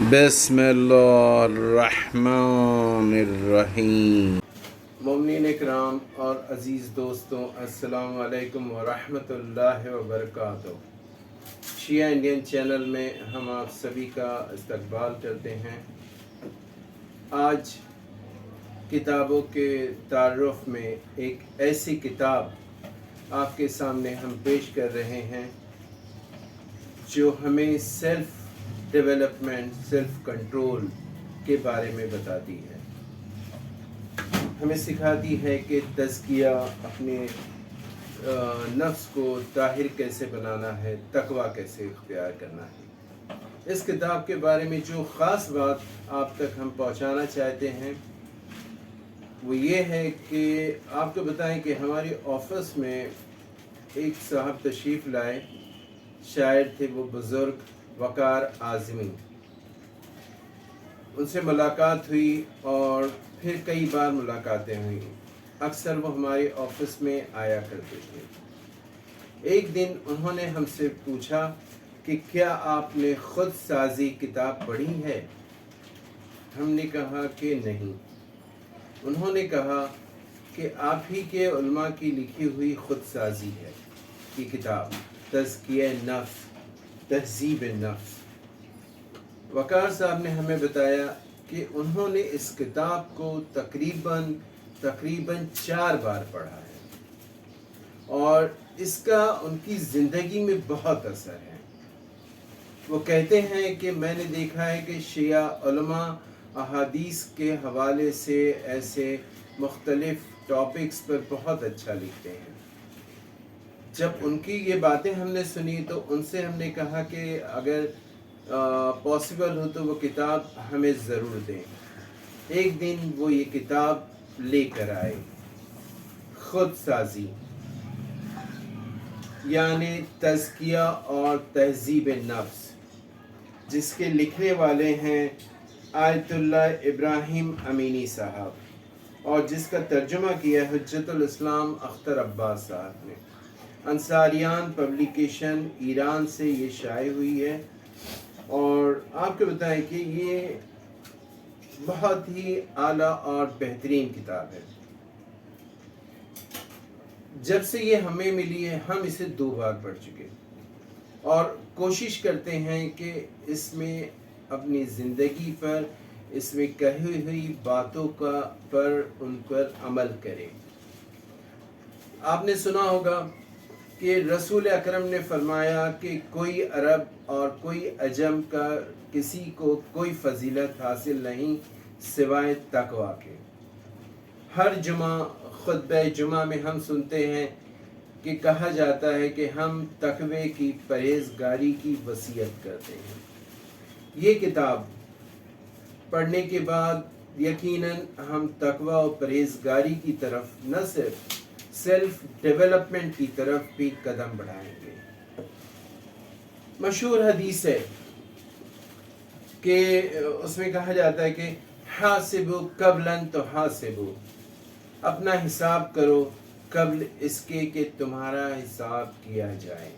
بسم اللہ الرحمن الرحیم۔ مومنین اکرام اور عزیز دوستوں، السلام علیکم ورحمۃ اللہ وبرکاتہ۔ شیعہ انڈین چینل میں ہم آپ سبھی کا استقبال کرتے ہیں۔ آج کتابوں کے تعارف میں ایک ایسی کتاب آپ کے سامنے ہم پیش کر رہے ہیں جو ہمیں سیلف ڈیولپمنٹ، سیلف کنٹرول کے بارے میں بتاتی ہے، ہمیں سکھاتی ہے کہ تزکیہ، اپنے نفس کو طاہر کیسے بنانا ہے، تقویٰ کیسے اختیار کرنا ہے۔ اس کتاب کے بارے میں جو خاص بات آپ تک ہم پہنچانا چاہتے ہیں وہ یہ ہے کہ آپ کو بتائیں کہ ہماری آفس میں ایک صاحب تشریف لائے، شاعر تھے وہ بزرگ وقار اعظمی۔ ان سے ملاقات ہوئی اور پھر کئی بار ملاقاتیں ہوئیں۔ اکثر وہ ہمارے آفس میں آیا کرتے تھے۔ ایک دن انہوں نے ہم سے پوچھا کہ کیا آپ نے خود سازی کتاب پڑھی ہے؟ ہم نے کہا کہ نہیں۔ انہوں نے کہا کہ آپ ہی کے علماء کی لکھی ہوئی خود سازی ہے کی کتاب، تزکیہ نفس، تہذیب نفس۔ وقار صاحب نے ہمیں بتایا کہ انہوں نے اس کتاب کو تقریباً 4 بار پڑھا ہے اور اس کا ان کی زندگی میں بہت اثر ہے۔ وہ کہتے ہیں کہ میں نے دیکھا ہے کہ شیعہ علماء احادیث کے حوالے سے ایسے مختلف ٹاپکس پر بہت اچھا لکھتے ہیں۔ جب ان کی یہ باتیں ہم نے سنی تو ان سے ہم نے کہا کہ اگر پاسبل ہو تو وہ کتاب ہمیں ضرور دیں۔ ایک دن وہ یہ کتاب لے کر آئے، خود سازی یعنی تزکیہ اور تہذیب نفس، جس کے لکھنے والے ہیں آیت اللہ ابراہیم امینی صاحب، اور جس کا ترجمہ کیا ہے حجت الاسلام اختر عباس صاحب نے۔ انصاریان پبلیکیشن ایران سے یہ شائع ہوئی ہے، اور آپ کو بتائیں کہ یہ بہت ہی اعلیٰ اور بہترین کتاب ہے۔ جب سے یہ ہمیں ملی ہے ہم اسے 2 بار پڑھ چکے اور کوشش کرتے ہیں کہ اس میں اپنی زندگی پر، اس میں کہی ہوئی باتوں پر ان پر عمل کریں۔ آپ نے سنا ہوگا کہ رسول اکرم نے فرمایا کہ کوئی عرب اور کوئی عجم کا کسی کو کوئی فضیلت حاصل نہیں سوائے تقویٰ کے۔ ہر جمعہ خطبہ جمعہ میں ہم سنتے ہیں کہ کہا جاتا ہے کہ ہم تقوی کی، پرہیزگاری کی وصیت کرتے ہیں۔ یہ کتاب پڑھنے کے بعد یقیناً ہم تقوی و پرہیزگاری کی طرف، نہ صرف سیلف ڈیولپمنٹ کی طرف بھی قدم بڑھائیں گے۔ مشہور حدیث ہے کہ اس میں کہا جاتا ہے کہ حاسبوا قبل ان تحاسبوا، اپنا حساب کرو قبل اس کے کہ تمہارا حساب کیا جائے۔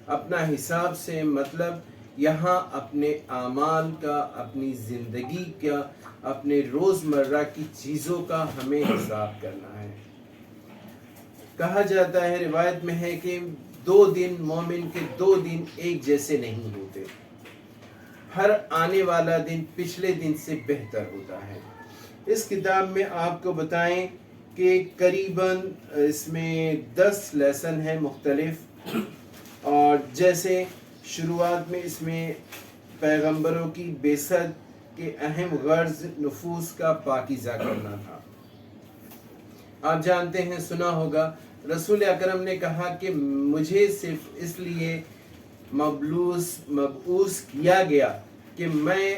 اپنا حساب سے مطلب یہاں اپنے اعمال کا، اپنی زندگی کا، اپنے روزمرہ کی چیزوں کا ہمیں حساب کرنا ہے۔ کہا جاتا ہے، روایت میں ہے کہ 2 دن مومن کے 2 دن ایک جیسے نہیں ہوتے، ہر آنے والا دن پچھلے دن سے بہتر ہوتا ہے۔ اس کتاب میں آپ کو بتائیں کہ قریباً اس میں 10 لیسن ہیں مختلف، اور جیسے شروعات میں اس میں پیغمبروں کی بعثت کے اہم غرض نفوس کا پاکیزہ کرنا تھا۔ آپ جانتے ہیں، سنا ہوگا، رسول اکرم نے کہا کہ مجھے صرف اس لیے مبعوث کیا گیا کہ میں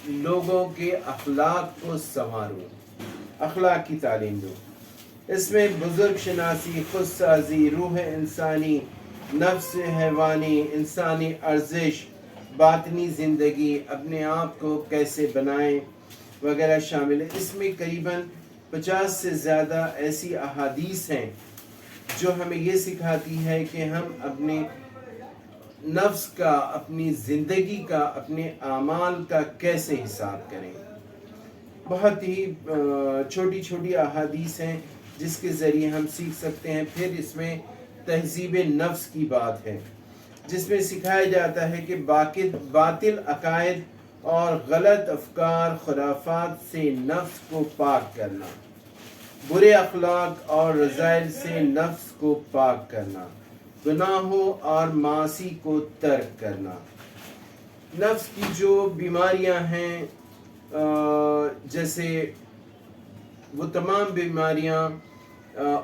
لوگوں کے اخلاق کو سنواروں، اخلاق کی تعلیم دوں۔ اس میں بزرگ شناسی، خود سازی، روح انسانی، نفس حیوانی، انسانی ارزش، باطنی زندگی، اپنے آپ کو کیسے بنائیں وغیرہ شامل ہے۔ اس میں قریباً 50 سے زیادہ ایسی احادیث ہیں جو ہمیں یہ سکھاتی ہے کہ ہم اپنے नफ्स का, अपनी ज़िंदगी का, अपने आमाल का कैसे हिसाब करें। बहुत ही छोटी छोटी अहादीस हैं जिसके ज़रिए हम सीख सकते हैं। फिर इसमें तहज़ीब नफ्स की बात है जिसमें सिखाया जाता है कि बातिल अकायद और गलत अफकार खुराफात से नफ्स को पाक करना, बुरे अखलाक और रज़ाइल से नफ्स को पाक करना, गुनाहों और मासी को तर्क करना। नफ्स की जो बीमारियां हैं, जैसे वो तमाम बीमारियां,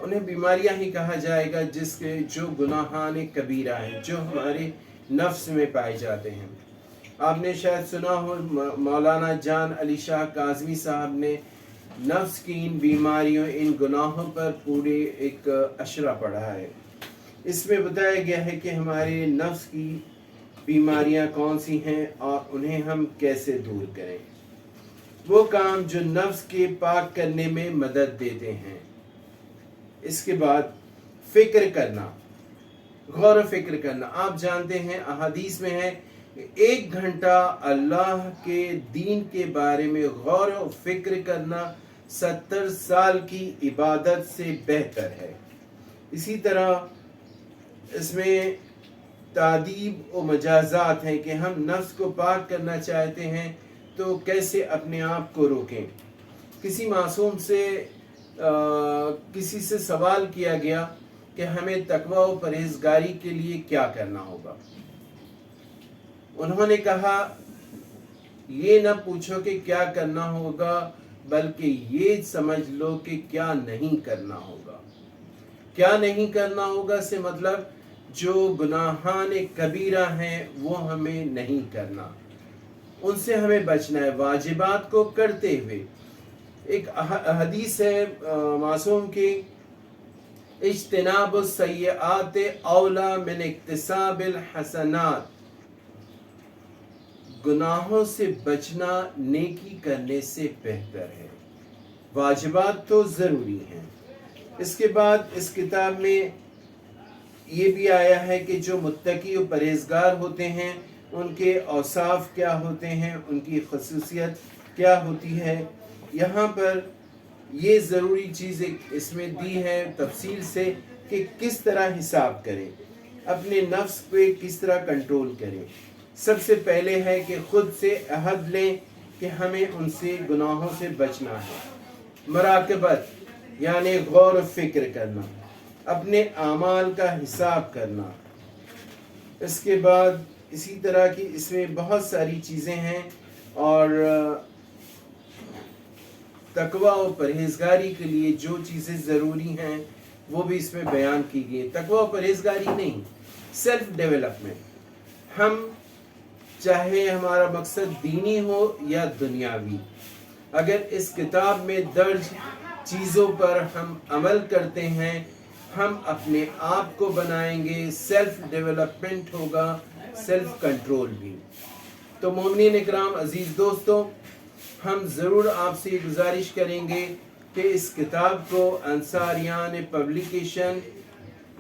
उन्हें बीमारियां ही कहा जाएगा जिसके जो गुनाहान कबीरा हैं, जो हमारे नफ्स में पाए जाते हैं। आपने शायद सुना हो, मौलाना जान अली शाह काज़मी साहब ने नफ्स की इन बीमारियों, इन गुनाहों पर पूरे एक अशरा पढ़ा है। इसमें बताया गया है कि हमारे नफ्स की बीमारियां कौन सी हैं और उन्हें हम कैसे दूर करें। वो काम जो नफ्स के पाक करने में मदद देते हैं। इसके बाद फिक्र करना, गौर फिक्र करना। आप जानते हैं अहादीस में है 1 घंटा अल्लाह के दीन के बारे में गौर और फिक्र करना 70 साल की इबादत से बेहतर है। इसी तरह इसमें तादीब और मजाजात हैं कि हम नफ्स को पाक करना चाहते हैं तो कैसे अपने आप को रोकें। किसी मासूम से किसी से सवाल किया गया कि हमें तकवा और परहेजगारी के लिए क्या करना होगा। उन्होंने कहा, ये न पूछो कि क्या करना होगा, बल्कि ये समझ लो कि क्या नहीं करना होगा। क्या नहीं करना होगा से मतलब जो गुनाहान कबीरा हैं वो हमें नहीं करना, उनसे हमें बचना है, वाजिबात को करते हुए। एक हदीस है मासूम की, इज्तिनाबुस सय्यआत औला मिन इक्तिसाबिल हसनात, गुनाहों से बचना नेकी करने से बेहतर है। वाजिबात तो ज़रूरी हैं। इसके बाद इस किताब में ये भी आया है कि जो मुत्तकी और परहेजगार होते हैं उनके औसाफ क्या होते हैं, उनकी खसूसियत क्या होती है। यहाँ पर ये ज़रूरी चीज़ें इसमें दी है तफसील से कि किस तरह हिसाब करें, अपने नफ्स पे किस तरह कंट्रोल करें। सबसे पहले है कि खुद से अहद लें कि हमें उनसे गुनाहों से बचना है। मराकबत यानी गौर फिक्र करना, अपने आमाल का हिसाब करना। इसके बाद इसी तरह की इसमें बहुत सारी चीज़ें हैं और तकवा और परहेजगारी के लिए जो चीज़ें ज़रूरी हैं वो भी इसमें बयान की गई। तकवा और परहेजगारी नहीं, सेल्फ डेवलपमेंट। हम चाहे हमारा मकसद दीनी हो या दुनियावी, अगर इस किताब में दर्ज चीज़ों पर हम अमल करते हैं, हम अपने आप को बनाएंगे, सेल्फ डेवलपमेंट होगा, सेल्फ कंट्रोल भी। तो मोमिनीन इकराम, अजीज़ दोस्तों, हम ज़रूर आपसे ये गुजारिश करेंगे कि इस किताब को अंसारियान पब्लिकेशन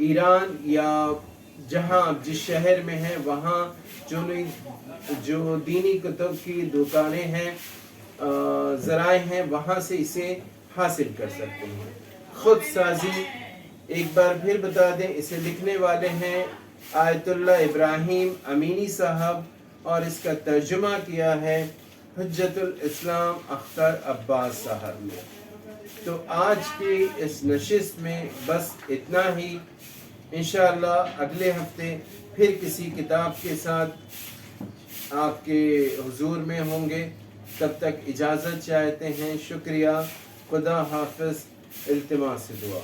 ईरान या जहाँ जिस शहर में है वहाँ जो दीनी कुतुब की दुकानें हैं, ज़राए हैं, वहाँ से इसे हासिल कर सकते हैं। खुद साजी एक बार फिर बता दें, इसे लिखने वाले हैं आयतुल्लाह इब्राहिम अमीनी साहब और इसका तर्जुमा किया है हुज्जतुल इस्लाम अख्तर अब्बास साहब ने। तो आज की इस नशिस्त में बस इतना ही। इंशाअल्लाह अगले हफ्ते फिर किसी किताब के साथ आपके हुजूर में होंगे। तब तक इजाज़त चाहते हैं। शुक्रिया। खुदा हाफिज़। इल्तिमास से दुआ।